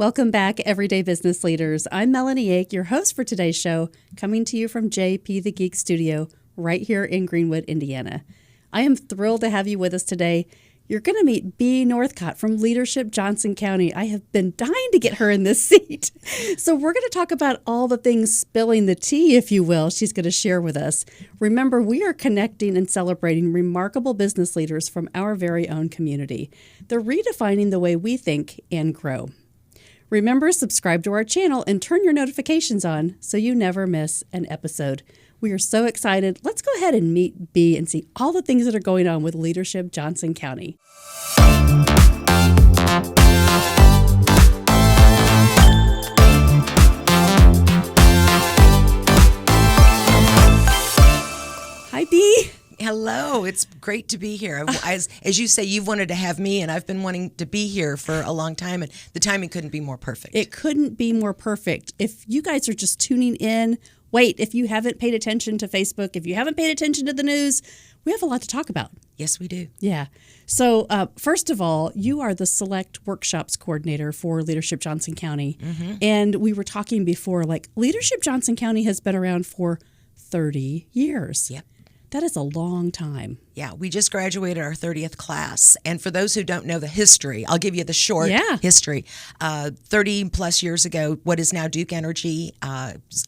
Welcome back, Everyday Business Leaders. I'm Melanie Ake, your host for today's show, coming to you from JP the Geek Studio right here in Greenwood, Indiana. I am thrilled to have you with us today. You're going to meet Bea Northcott from Leadership Johnson County. I have been dying to get her in this seat. So we're going to talk about all the things spilling the tea, if you will, she's going to share with us. Remember, we are connecting and celebrating remarkable business leaders from our very own community. They're redefining the way we think and grow. Remember, subscribe to our channel and turn your notifications on so you never miss an episode. We are so excited. Let's go ahead and meet Bea and see all the things that are going on with Leadership Johnson County. Hi, Bea. Hello, it's great to be here. As you say, you've wanted to have me, and I've been wanting to be here for a long time, and the timing couldn't be more perfect. It couldn't be more perfect. If you guys are just tuning in, wait, if you haven't paid attention to Facebook, if you haven't paid attention to the news, we have a lot to talk about. Yes, we do. Yeah. So first of all, you are the Select Workshops Coordinator for Leadership Johnson County. Mm-hmm. And we were talking before, like Leadership Johnson County has been around for 30 years. Yep. That is a long time. Yeah, we just graduated our 30th class. And for those who don't know the history, I'll give you the short history. 30 plus years ago, what is now Duke Energy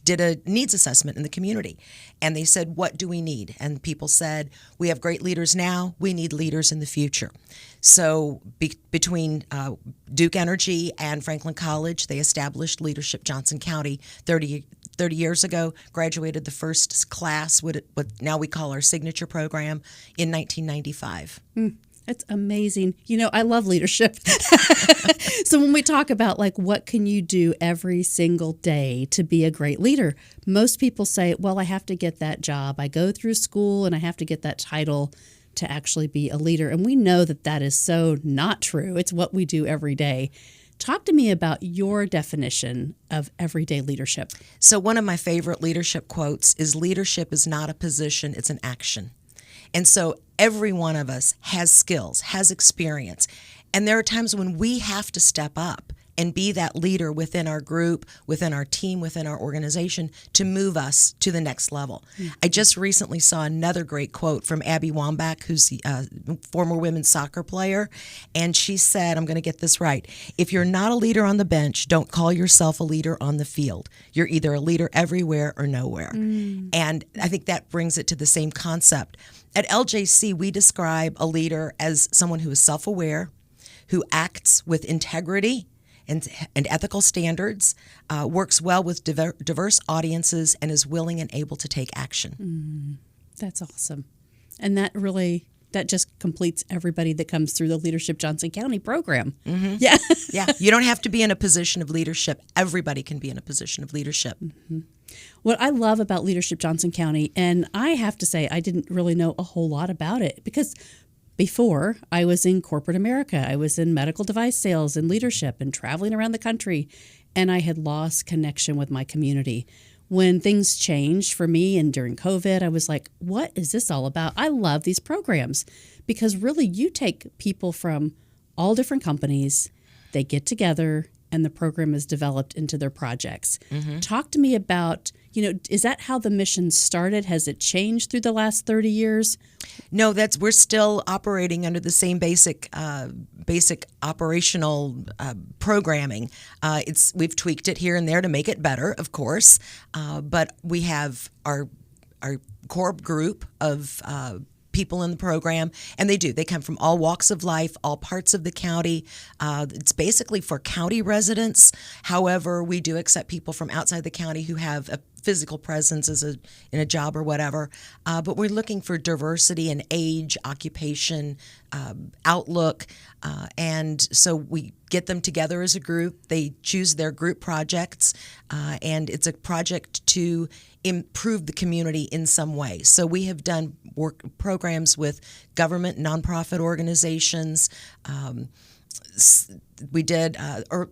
did a needs assessment in the community. And they said, what do we need? And people said, we have great leaders now. We need leaders in the future. So between Duke Energy and Franklin College, they established Leadership Johnson County 30 years ago, graduated the first class, what now we call our signature program, in 1995. That's amazing. You know, I love leadership. So when we talk about like what can you do every single day to be a great leader, most people say, well, I have to get that job. I go through school and I have to get that title to actually be a leader. And we know that that is so not true. It's what we do every day. Talk to me about your definition of everyday leadership. So one of my favorite leadership quotes is, leadership is not a position, it's an action. And so every one of us has skills, has experience. And there are times when we have to step up and be that leader within our group, within our team, within our organization to move us to the next level. Mm-hmm. I just recently saw another great quote from Abby Wambach, who's a former women's soccer player. And she said, I'm going to get this right, if you're not a leader on the bench, don't call yourself a leader on the field. You're either a leader everywhere or nowhere. And I think that brings it to the same concept. At LJC, we describe a leader as someone who is self-aware, who acts with integrity and ethical standards, works well with diverse audiences, and is willing and able to take action. That's awesome. And that just completes everybody that comes through the Leadership Johnson County program. Mm-hmm. Yeah. Yeah. You don't have to be in a position of leadership. Everybody can be in a position of leadership. Mm-hmm. What I love about Leadership Johnson County, and I have to say I didn't really know a whole lot about it because before, I was in corporate America. I was in medical device sales and leadership and traveling around the country, and I had lost connection with my community. When things changed for me and during COVID, I was like, what is this all about? I love these programs because really you take people from all different companies, they get together, and the program is developed into their projects. Mm-hmm. Talk to me about, is that how the mission started? Has it changed through the last 30 years? No, we're still operating under the same basic operational programming. We've tweaked it here and there to make it better, of course, but we have our core group of people in the program, and they come from all walks of life, all parts of the county. It's basically for county residents. However, we do accept people from outside the county who have a physical presence in a job or whatever. But we're looking for diversity in age, occupation, outlook, and so we get them together as a group. They choose their group projects, and it's a project to improve the community in some way. So we have done work programs with government, nonprofit organizations. We did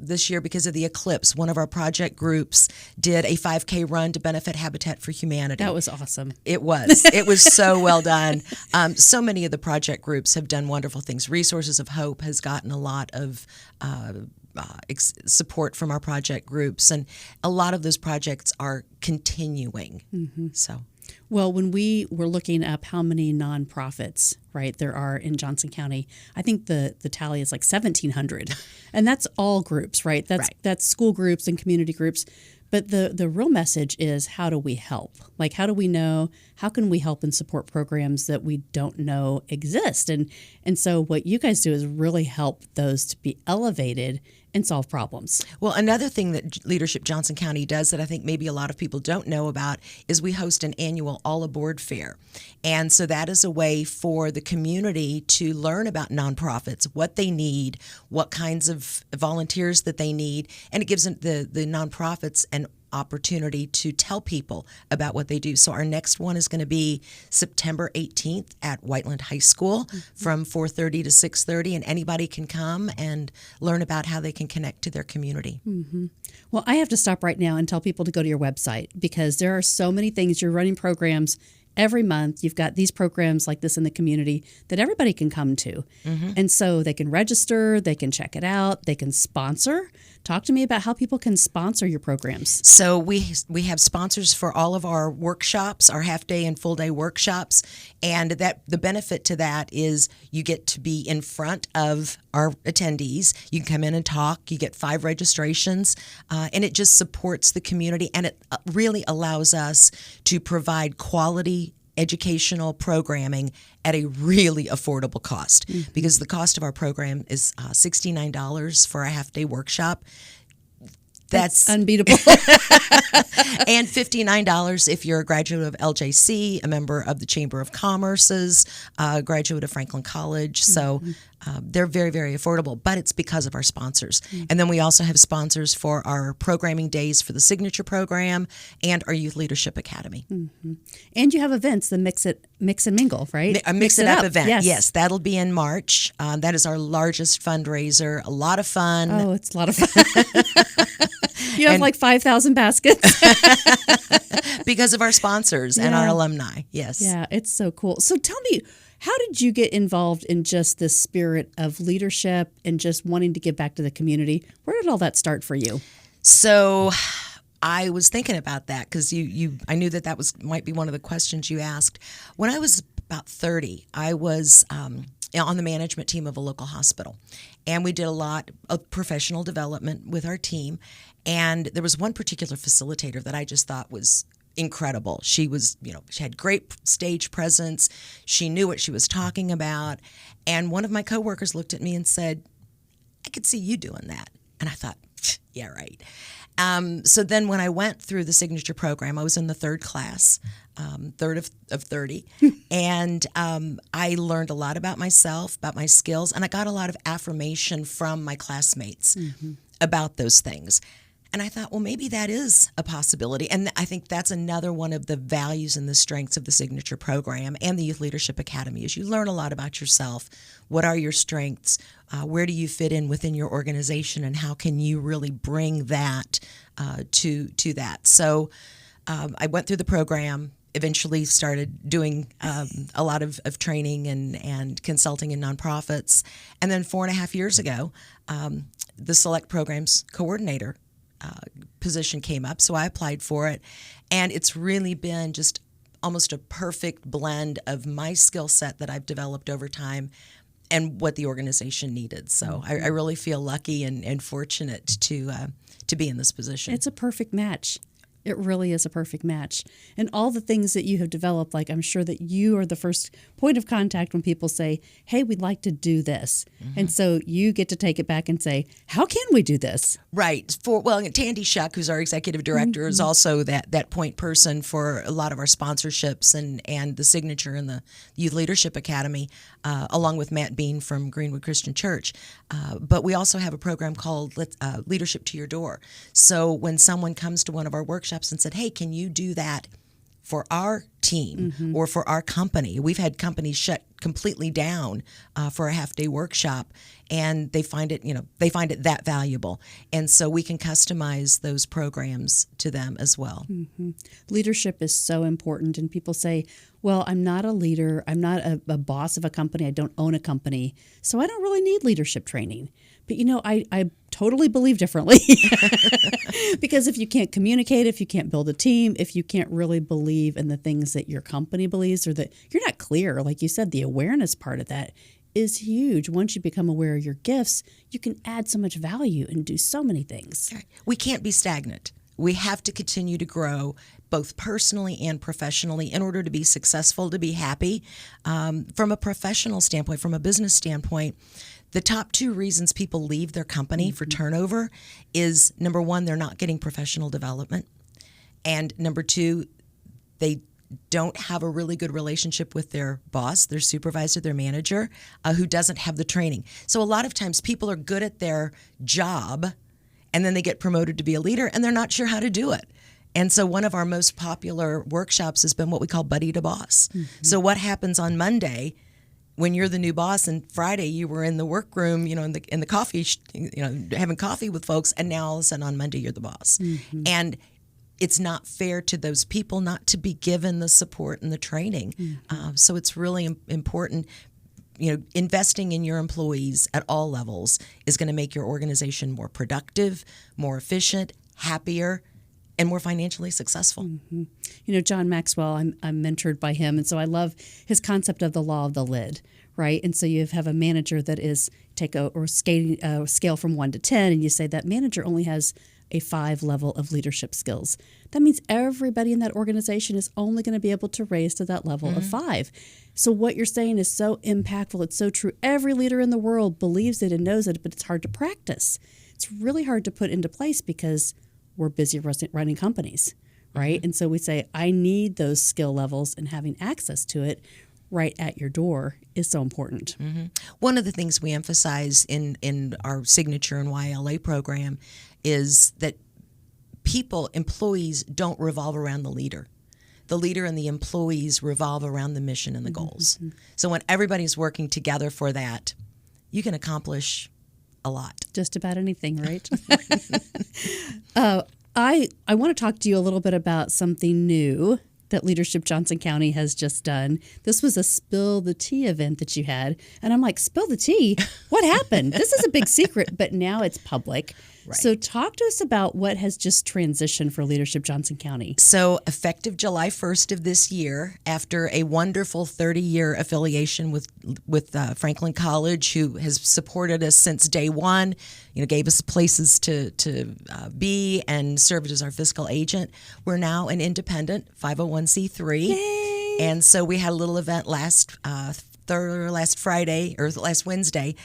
this year, because of the eclipse, one of our project groups did a 5K run to benefit Habitat for Humanity. That was awesome. It was. It was so well done. So many of the project groups have done wonderful things. Resources of Hope has gotten a lot of support from our project groups, and a lot of those projects are continuing. So. Well, when we were looking up how many nonprofits, right, there are in Johnson County, I think the tally is like 1,700. And that's all groups, right? That's school groups and community groups. But the real message is, how do we help? Like, how do we know, how can we help and support programs that we don't know exist? And so what you guys do is really help those to be elevated and solve problems. Well, another thing that Leadership Johnson County does that I think maybe a lot of people don't know about is we host an annual All Aboard Fair. And so that is a way for the community to learn about nonprofits, what they need, what kinds of volunteers that they need, and it gives the nonprofits an opportunity to tell people about what they do. So our next one is going to be September 18th at Whiteland High School from 4:30 to 6:30, and anybody can come and learn about how they can connect to their community. Well, I have to stop right now and tell people to go to your website, because there are so many things. You're running programs every month. You've got these programs like this in the community that everybody can come to. And so they can register, they can check it out, they can sponsor. Talk to me about how people can sponsor your programs. So we have sponsors for all of our workshops, our half-day and full-day workshops, and that the benefit to that is you get to be in front of our attendees. You can come in and talk. You get 5 registrations, and it just supports the community, and it really allows us to provide quality educational programming at a really affordable cost, because the cost of our program is $69 for a half-day workshop. That's unbeatable. And $59 if you're a graduate of LJC, a member of the Chamber of Commerce's, a graduate of Franklin College. So they're very, very affordable, but it's because of our sponsors. And then we also have sponsors for our programming days for the Signature Program and our Youth Leadership Academy. And you have events, the Mix and Mingle, right? A Mix It Up event. Yes, that'll be in March. That is our largest fundraiser. A lot of fun. Oh, it's a lot of fun. You have like 5,000 baskets. Because of our sponsors and our alumni, yes. Yeah, it's so cool. So tell me, how did you get involved in just this spirit of leadership and just wanting to give back to the community? Where did all that start for you? So I was thinking about that because I knew that might be one of the questions you asked. When I was about 30, I was on the management team of a local hospital, and we did a lot of professional development with our team. And there was one particular facilitator that I just thought was incredible. She was, she had great stage presence. She knew what she was talking about. And one of my coworkers looked at me and said, "I could see you doing that." And I thought, yeah, right. So then when I went through the Signature Program, I was in the 3rd class, 3rd of 30, and I learned a lot about myself, about my skills, and I got a lot of affirmation from my classmates about those things. And I thought, well, maybe that is a possibility. And I think that's another one of the values and the strengths of the Signature Program and the Youth Leadership Academy is you learn a lot about yourself. What are your strengths? Where do you fit in within your organization? And how can you really bring that to that? So I went through the program, eventually started doing a lot of training and consulting in nonprofits. And then 4.5 years ago, the Select Programs Coordinator position came up, so I applied for it, and it's really been just almost a perfect blend of my skill set that I've developed over time and what the organization needed. So I really feel lucky and fortunate to be in this position. It's a perfect match. It really is a perfect match. And all the things that you have developed, like I'm sure that you are the first point of contact when people say, hey, we'd like to do this. And so you get to take it back and say, how can we do this? Right. Tandy Shuck, who's our executive director, is also that point person for a lot of our sponsorships and the Signature and the Youth Leadership Academy, along with Matt Bean from Greenwood Christian Church. But we also have a program called Leadership to Your Door. So when someone comes to one of our workshops and said, hey, can you do that for our team or for our company? We've had companies shut completely down for a half-day workshop, and they find it that valuable. And so we can customize those programs to them as well. Leadership is so important, and people say, well, I'm not a leader, I'm not a boss of a company, I don't own a company, so I don't really need leadership training. But, I totally believe differently. Because if you can't communicate, if you can't build a team, if you can't really believe in the things that your company believes, or that you're not clear, like you said, the awareness part of that is huge. Once you become aware of your gifts, you can add so much value and do so many things. We can't be stagnant. We have to continue to grow both personally and professionally in order to be successful, to be happy. From a professional standpoint, from a business standpoint, the top 2 reasons people leave their company for turnover is, number 1, they're not getting professional development. And number 2, they don't have a really good relationship with their boss, their supervisor, their manager, who doesn't have the training. So a lot of times people are good at their job, and then they get promoted to be a leader, and they're not sure how to do it. And so one of our most popular workshops has been what we call Buddy to Boss. So what happens on Monday when you're the new boss, and Friday you were in the workroom, in the coffee, having coffee with folks, and now all of a sudden on Monday you're the boss. And it's not fair to those people not to be given the support and the training. So it's really important. Investing in your employees at all levels is going to make your organization more productive, more efficient, happier, and more financially successful. John Maxwell, I'm mentored by him, and so I love his concept of the law of the lid, right? And so you have a manager that is take a scale from 1 to 10, and you say that manager only has a 5 level of leadership skills. That means everybody in that organization is only going to be able to raise to that level of 5. So what you're saying is so impactful. It's so true. Every leader in the world believes it and knows it, but it's hard to practice. It's really hard to put into place because we're busy running companies, right? And so we say, I need those skill levels, and having access to it right at your door is so important. One of the things we emphasize in our signature and YLA program is that employees don't revolve around the leader. The leader and the employees revolve around the mission and the goals. So when everybody's working together for that, you can accomplish a lot. Just about anything, right? I want to talk to you a little bit about something new that Leadership Johnson County has just done. This was a Spill the Tea event that you had. And I'm like, spill the tea? What happened? This is a big secret, but now it's public. Right. So talk to us about what has just transitioned for Leadership Johnson County. So effective July 1st of this year, after a wonderful 30-year affiliation with Franklin College, who has supported us since day one, gave us places to be and served as our fiscal agent, we're now an independent 501c3. Yay! And so we had a little event last Wednesday,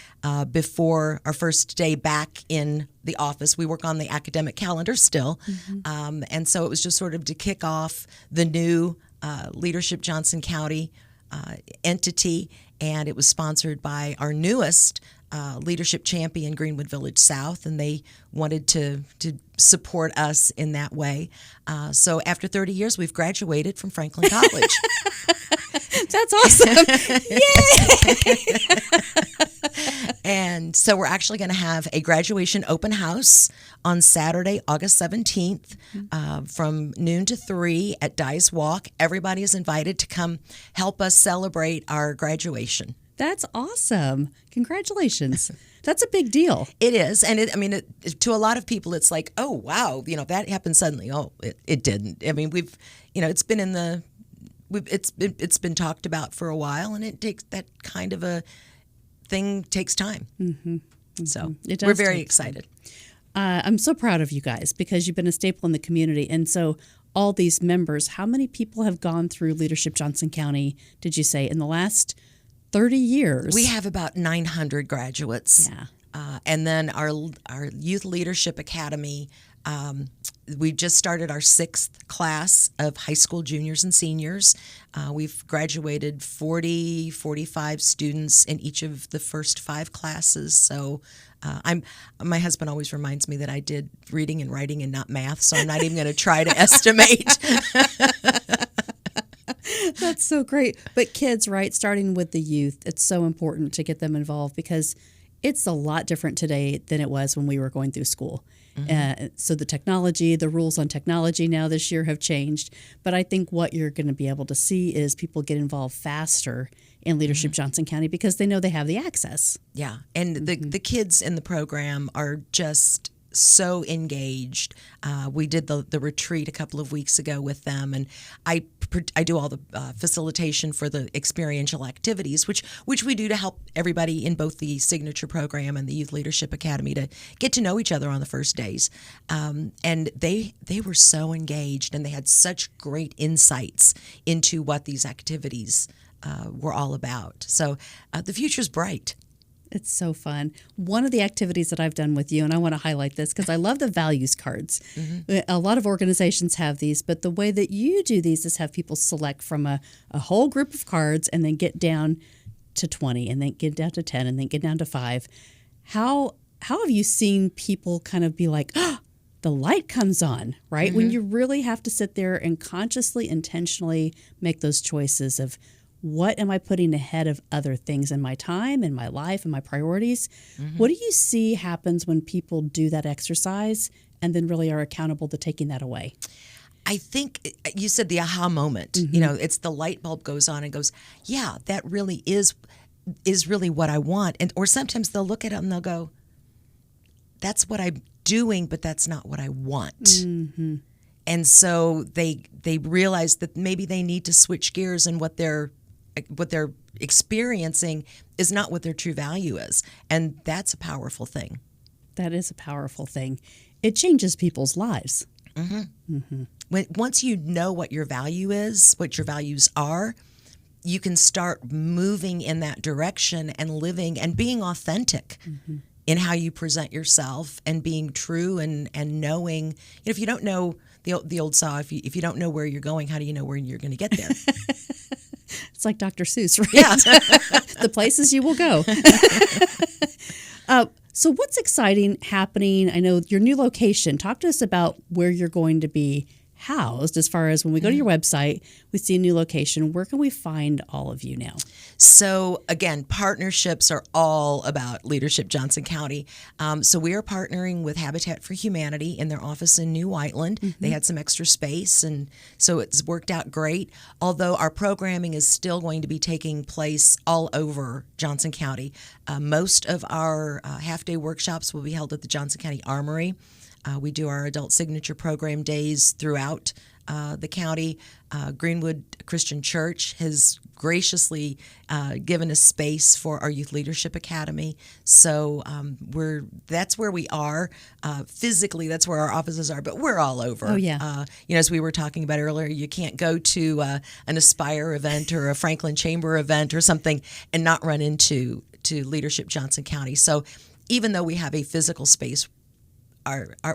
before our first day back in the office. We work on the academic calendar still. And so it was just sort of to kick off the new Leadership Johnson County entity. And it was sponsored by our newest leadership champion, Greenwood Village South, and they wanted to support us in that way. So after 30 years, we've graduated from Franklin College. That's awesome. Yay! And so we're actually going to have a graduation open house on Saturday, August 17th, from noon to 3 at Dyes Walk. Everybody is invited to come help us celebrate our graduation. That's awesome. Congratulations. That's a big deal. It is. And to a lot of people, it's like, oh, wow, that happened suddenly. Oh, it didn't. I mean, it's been in the... It's been talked about for a while, and it takes that kind of a thing takes time. So we're very excited. I'm so proud of you guys because you've been a staple in the community, and so all these members. How many people have gone through Leadership Johnson County? Did you say in the last 30 years? We have about 900 graduates. Yeah, and then our Youth Leadership Academy. We just started our 6th class of high school juniors and seniors. We've graduated 45 students in each of the first 5 classes. So my husband always reminds me that I did reading and writing and not math, so I'm not even going to try to estimate. That's so great. But kids, right, starting with the youth, it's so important to get them involved because it's a lot different today than it was when we were going through school. So the technology, the rules on technology now this year have changed. But I think what you're going to be able to see is people get involved faster in Leadership Johnson County because they know they have the access. Yeah, and the kids in the program are just so engaged. We did the retreat a couple of weeks ago with them, and I do all the facilitation for the experiential activities, which we do to help everybody in both the Signature Program and the Youth Leadership Academy to get to know each other on the first days. And they were so engaged, and they had such great insights into what these activities were all about. So the future's bright. It's so fun. One of the activities that I've done with you, and I want to highlight this because I love the values cards. A lot of organizations have these, but the way that you do these is have people select from a whole group of cards and then get down to 20 and then get down to 10 and then get down to 5. How have you seen people kind of be like, oh, the light comes on, right? When you really have to sit there and consciously, intentionally make those choices of, what am I putting ahead of other things in my time, in my life, and my priorities? What do you see happens when people do that exercise and then really are accountable to taking that away? I think you said the aha moment. You know, it's the light bulb goes on and goes, yeah, that really is really what I want. And or sometimes they'll look at it and they'll go, that's what I'm doing, but that's not what I want. And so they realize that maybe they need to switch gears, and what they're experiencing is not what their true value is. And that's a powerful thing. That is a powerful thing. It changes people's lives. Once you know what your value is, what your values are, you can start moving in that direction and living and being authentic in how you present yourself and being true and knowing. You know, if you don't know the old saw, if you don't know where you're going, how do you know where you're going to get there? It's like Dr. Seuss, right? Yeah. The places you will go. So what's exciting happening? I know your new location. Talk to us about where you're going to be housed as far as when we go to your website, we see a new location. Where can we find all of you now? So again, partnerships are all about Leadership Johnson County. So we are partnering with Habitat for Humanity in their office in New Whiteland. They had some extra space, and so it's worked out great. Although our programming is still going to be taking place all over Johnson County. Most of our half-day workshops will be held at the Johnson County Armory. We do our adult signature program days throughout the county. Greenwood Christian Church has graciously given us space for our Youth Leadership Academy. So that's where we are. Physically, that's where our offices are, but we're all over. Oh, yeah. You know, as we were talking about earlier, you can't go to an Aspire event or a Franklin Chamber event or something and not run into Leadership Johnson County. So even though we have a physical space,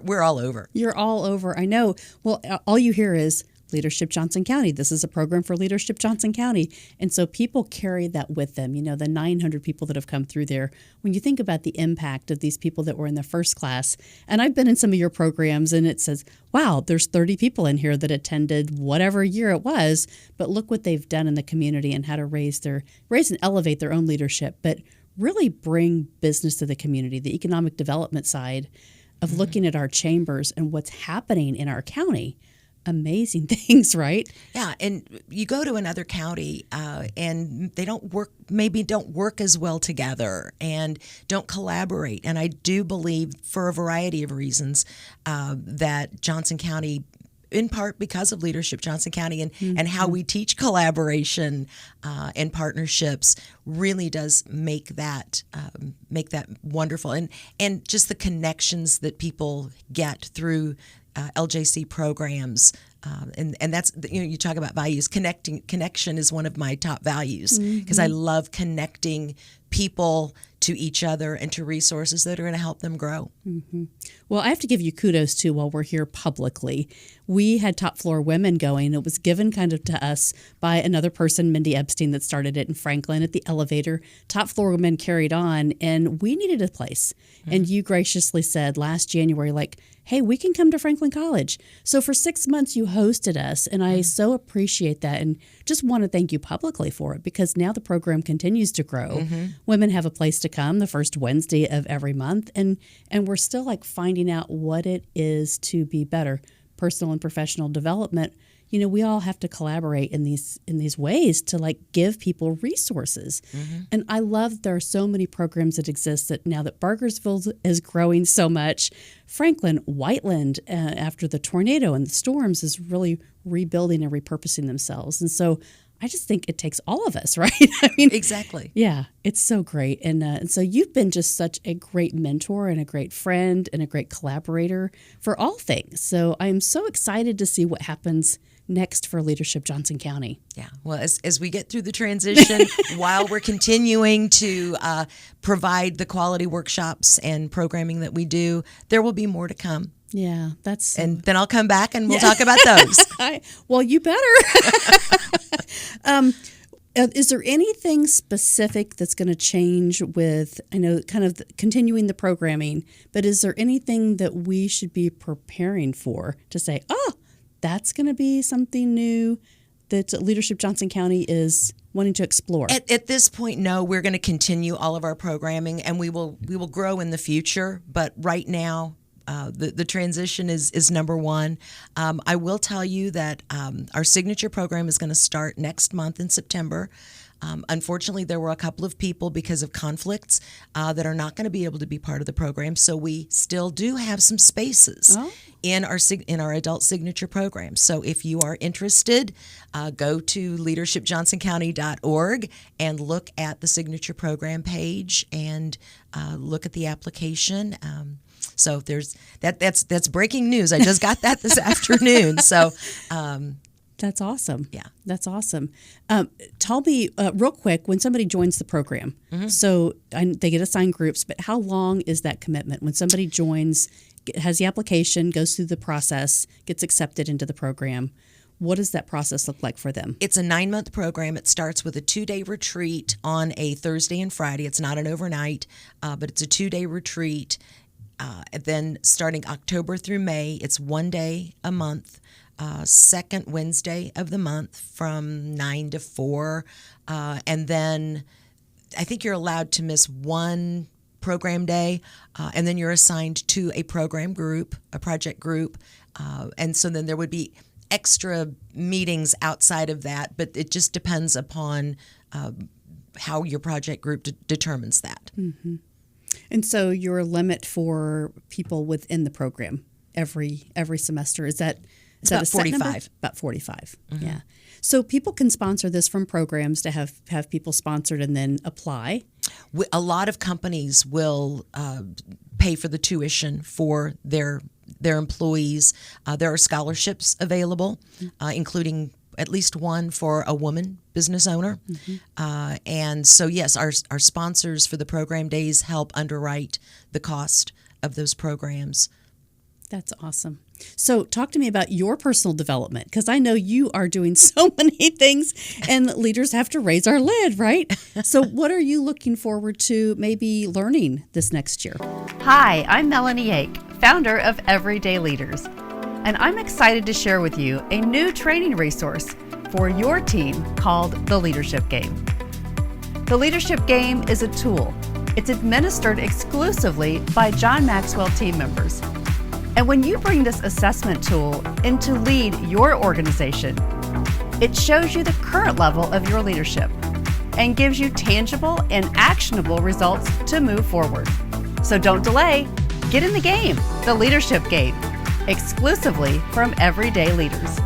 we're all over. You're all over. I know. Well, all you hear is Leadership Johnson County. This is a program for Leadership Johnson County. And so people carry that with them. You know, the 900 people that have come through there. When you think about the impact of these people that were in the first class, and I've been in some of your programs and it says, wow, there's 30 people in here that attended whatever year it was, but look what they've done in the community and how to raise and elevate their own leadership, but really bring business to the community, the economic development side of looking at our chambers and what's happening in our county. Amazing things, right? Yeah, and you go to another county and they don't work as well together and don't collaborate. And I do believe, for a variety of reasons, that Johnson County, in part because of Leadership Johnson County and how we teach collaboration and partnerships, really does make that wonderful, and just the connections that people get through LJC programs. And that's, you talk about values. Connection is one of my top values because I love connecting people to each other and to resources that are going to help them grow. Well, I have to give you kudos too while we're here publicly. We had Top Floor Women going. It was given kind of to us by another person, Mindy Epstein, that started it in Franklin at the elevator. Top Floor Women carried on, and we needed a place. And you graciously said last January, like, hey, we can come to Franklin College. So for 6 months, you hosted us, and I so appreciate that and just want to thank you publicly for it because now the program continues to grow. women have a place to come the first Wednesday of every month, and we're still like finding out what it is to be better. Personal and professional development, we all have to collaborate in these ways to like give people resources. And I love there are so many programs that exist that now that Bargersville is growing so much. Franklin, Whiteland, after the tornado and the storms, is really rebuilding and repurposing themselves. And so I just think it takes all of us, right? I mean, exactly. Yeah, it's so great. And so you've been just such a great mentor and a great friend and a great collaborator for all things. So I'm so excited to see what happens next for Leadership Johnson County. Yeah. Well, as we get through the transition, while we're continuing to provide the quality workshops and programming that we do, there will be more to come. Yeah, and then I'll come back and we'll talk about those. Well, you better. Is there anything specific that's going to change with, I know, kind of continuing the programming, but is there anything that we should be preparing for to say, that's going to be something new that Leadership Johnson County is wanting to explore? At this point, no. We're going to continue all of our programming, and we will grow in the future. But right now, the transition is number one. I will tell you that our signature program is going to start next month in September. Unfortunately, there were a couple of people because of conflicts that are not going to be able to be part of the program. So we still do have some spaces in our adult signature program. So if you are interested, go to leadershipjohnsoncounty.org and look at the signature program page and look at the application. So there's that's breaking news. I just got that this afternoon. So. That's awesome. Yeah. That's awesome. Tell me real quick, when somebody joins the program, so they get assigned groups, but how long is that commitment? When somebody joins, has the application, goes through the process, gets accepted into the program, what does that process look like for them? It's a 9-month program. It starts with a 2-day retreat on a Thursday and Friday. It's not an overnight, but it's a 2-day retreat. And then starting October through May, it's 1 day a month. Second Wednesday of the month from 9 to 4. And then I think you're allowed to miss one program day, and then you're assigned to a program group, a project group. And so then there would be extra meetings outside of that, but it just depends upon how your project group determines that. Mm-hmm. And so your limit for people within the program every semester, is that about 45. About 45, yeah. So people can sponsor this from programs to have people sponsored and then apply? A lot of companies will pay for the tuition for their employees. There are scholarships available, including at least one for a woman business owner. And so, yes, our sponsors for the program days help underwrite the cost of those programs. That's awesome. So talk to me about your personal development, because I know you are doing so many things and leaders have to raise our lid, right? So what are you looking forward to maybe learning this next year? Hi, I'm Melanie Yake, founder of Everyday Leaders, and I'm excited to share with you a new training resource for your team called the Leadership Game. The Leadership Game is a tool. It's administered exclusively by John Maxwell team members. And when you bring this assessment tool in to lead your organization, it shows you the current level of your leadership and gives you tangible and actionable results to move forward. So don't delay. Get in the game, the Leadership Game, exclusively from Everyday Leaders.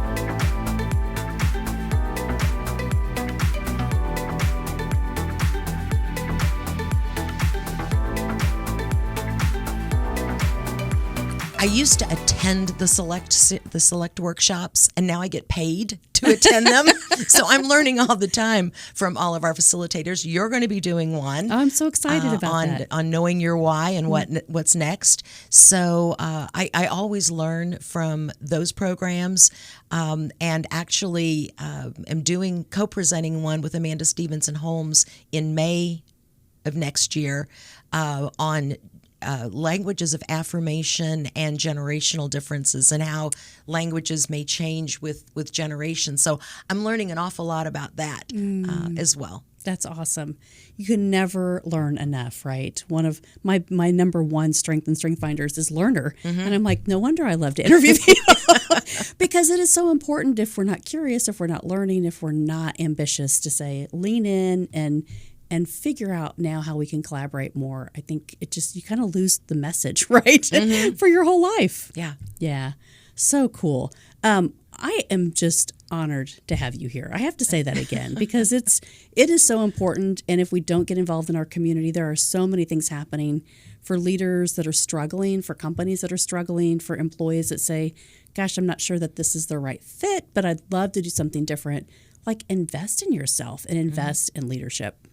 I used to attend the select workshops, and now I get paid to attend them. So I'm learning all the time from all of our facilitators. You're going to be doing one. I'm so excited about that. On knowing your why and what's next. So I always learn from those programs, and actually am co-presenting one with Amanda Stevenson Holmes in May of next year on languages of affirmation and generational differences and how languages may change with generations. So I'm learning an awful lot about that as well. That's awesome. You can never learn enough, right? One of my number one strength in Strength Finders is learner. And I'm like, no wonder I love to interview people because it is so important. If we're not curious, if we're not learning, if we're not ambitious, to say lean in and figure out now how we can collaborate more. I think you kind of lose the message, right? For your whole life. Yeah. Yeah. So cool. I am just honored to have you here. I have to say that again because it is so important. And if we don't get involved in our community, there are so many things happening for leaders that are struggling, for companies that are struggling, for employees that say, gosh, I'm not sure that this is the right fit, but I'd love to do something different. Like invest in yourself and invest in leadership.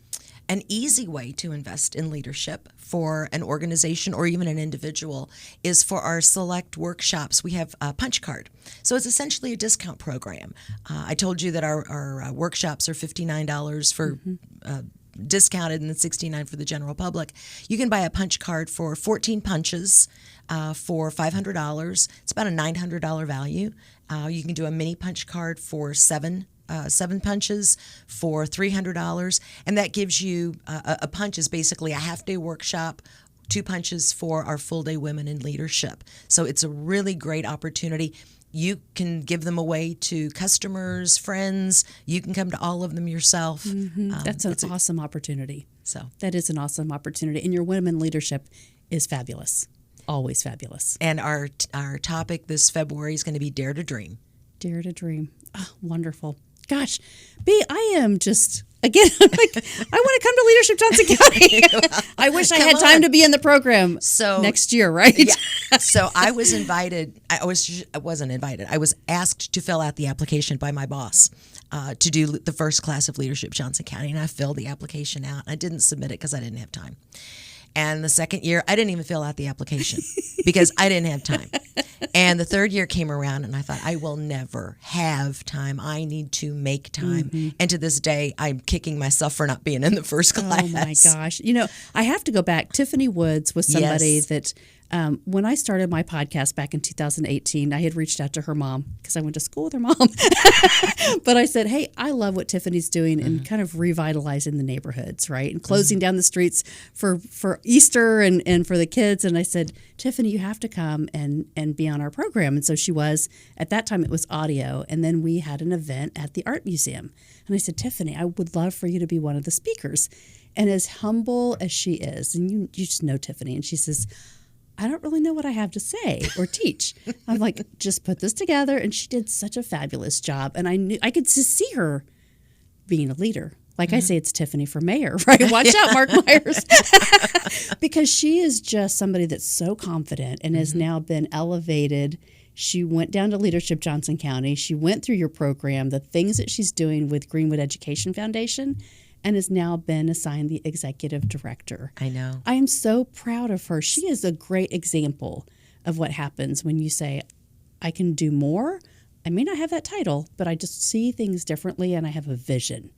An easy way to invest in leadership for an organization or even an individual is for our select workshops. We have a punch card. So it's essentially a discount program. I told you that our workshops are $59 for discounted and then $69 for the general public. You can buy a punch card for 14 punches for $500. It's about a $900 value. You can do a mini punch card for seven punches for $300, and that gives you a punch is basically a half-day workshop, 2 punches for our full-day women in leadership. So it's a really great opportunity. You can give them away to customers, friends. You can come to all of them yourself. That's an awesome opportunity. So that is an awesome opportunity, and your women leadership is fabulous, always fabulous. And our topic this February is going to be Dare to Dream. Dare to Dream. Oh, wonderful. Gosh, Bea, I am just, again, I'm like, I want to come to Leadership Johnson County. I wish I had time to be in the program next year, right? Yeah. So I was invited. I wasn't invited. I was asked to fill out the application by my boss to do the first class of Leadership Johnson County, and I filled the application out. I didn't submit it because I didn't have time. And the second year, I didn't even fill out the application because I didn't have time. And the third year came around, and I thought, I will never have time. I need to make time. And to this day, I'm kicking myself for not being in the first class. Oh, my gosh. You know, I have to go back. Tiffany Woods was somebody that when I started my podcast back in 2018, I had reached out to her mom because I went to school with her mom. But I said, hey, I love what Tiffany's doing and kind of revitalizing the neighborhoods, right? And closing down the streets for Easter and for the kids. And I said, Tiffany, you have to come and be on our program. And so she was. At that time, it was audio. And then we had an event at the Art Museum. And I said, Tiffany, I would love for you to be one of the speakers. And as humble as she is, and you just know Tiffany, and she says, I don't really know what I have to say or teach. I'm like, just put this together. And she did such a fabulous job. And I knew I could just see her being a leader. Like I say, it's Tiffany for mayor, right? Watch out, Mark Myers. Because she is just somebody that's so confident and has now been elevated. She went down to Leadership Johnson County. She went through your program, the things that she's doing with Greenwood Education Foundation, and has now been assigned the executive director. I know. I am so proud of her. She is a great example of what happens when you say, I can do more. I may not have that title, but I just see things differently and I have a vision.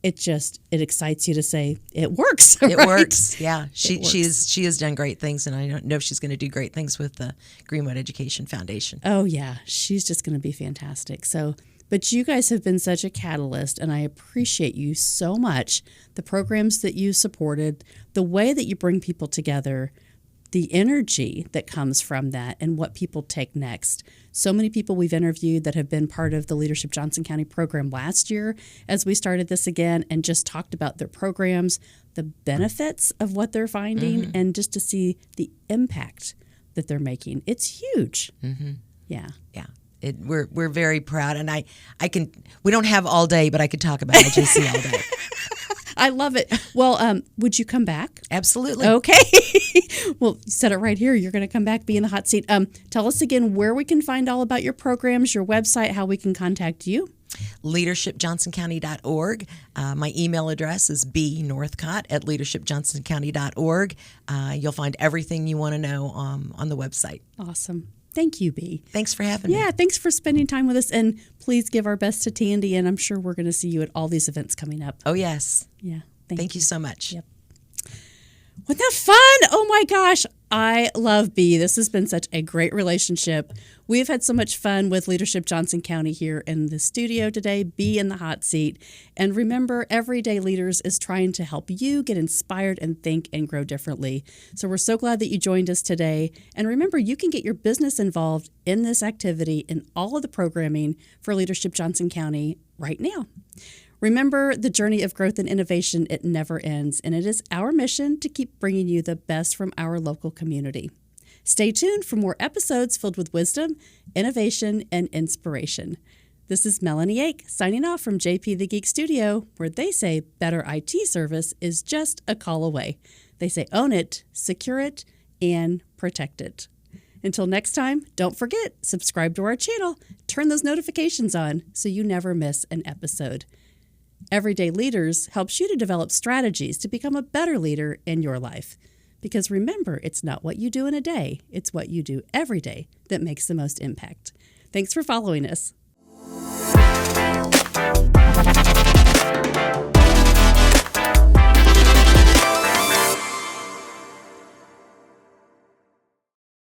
It excites you to say, it works. It right? works. Yeah. She has done great things, and I don't know if she's going to do great things with the Greenwood Education Foundation. Oh, yeah. She's just going to be fantastic. So, but you guys have been such a catalyst, and I appreciate you so much. The programs that you supported, the way that you bring people together, the energy that comes from that, and what people take next. So many people we've interviewed that have been part of the Leadership Johnson County program last year as we started this again and just talked about their programs, the benefits of what they're finding, and just to see the impact that they're making. It's huge. Yeah. Yeah. We're very proud, and we don't have all day, but I could talk about IJC all day. I love it. Well, would you come back? Absolutely. Okay. Well, you said it right here. You're going to come back, be in the hot seat. Tell us again where we can find all about your programs, your website, how we can contact you. LeadershipJohnsonCounty.org. My email address is Bea Northcott at LeadershipJohnsonCounty.org. You'll find everything you want to know on the website. Awesome. Thank you, Bea. Thanks for having me. Yeah, thanks for spending time with us. And please give our best to Tandy, and I'm sure we're going to see you at all these events coming up. Oh, yes. Yeah. Thank you so much. Yep. Wasn't that fun? Oh my gosh. I love Bea. This has been such a great relationship. We've had so much fun with Leadership Johnson County here in the studio today, Bea in the hot seat. And remember, Everyday Leaders is trying to help you get inspired and think and grow differently. So we're so glad that you joined us today. And remember, you can get your business involved in this activity in all of the programming for Leadership Johnson County right now. Remember, the journey of growth and innovation, it never ends, and it is our mission to keep bringing you the best from our local community. Stay tuned for more episodes filled with wisdom, innovation, and inspiration. This is Melanie Ake signing off from JP the Geek Studio, where they say better IT service is just a call away. They say own it, secure it, and protect it. Until next time, don't forget, subscribe to our channel, turn those notifications on so you never miss an episode. Everyday Leaders helps you to develop strategies to become a better leader in your life. Because remember, it's not what you do in a day, it's what you do every day that makes the most impact. Thanks for following us.